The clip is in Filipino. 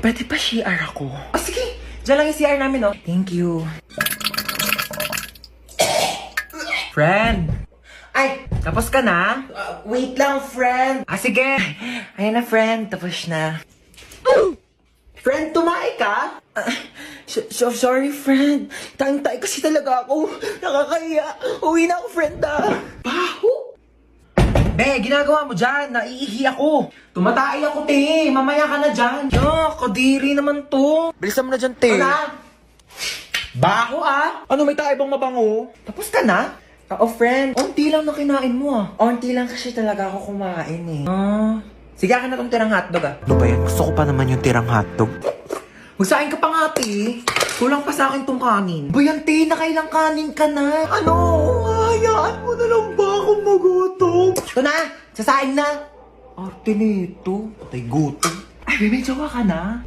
Pwede pa CR ako? Oh, sige. Diyan lang yung CR namin, oh. Thank you. Friend. Ay, tapos ka na? Wait lang, friend. Ah, sige. Ayan na, friend. Tapos na. Friend, tumae ka? Sorry, friend. Tayong-tay kasi talaga ako. Nakakahiya. Uwi na ako, friend, Baho! Be, ginagawa mo dyan. Naiihi ako. Tumatay ako, te. Mamaya ka na dyan. Kadiri naman to. Bilisan mo na dyan, te. Baho, Ano, may tayo bang mabango? Tapos ka na? Friend. Onti lang na kinain mo, Onti lang kasi talaga ako kumain, Sige, akin na tong tirang hotdog, Ano ba yan? Gusto ko pa naman yung tirang hotdog. Magsain ka pa nga, te. Kulang pa sa akin tong kanin. Bayan, te, nakailang kanin ka na. Ano? Hayaan mo na lang ba akong magutom? Ito na! Sasain na! Arte nito. Patay gutom. Ay, may jowa ka na?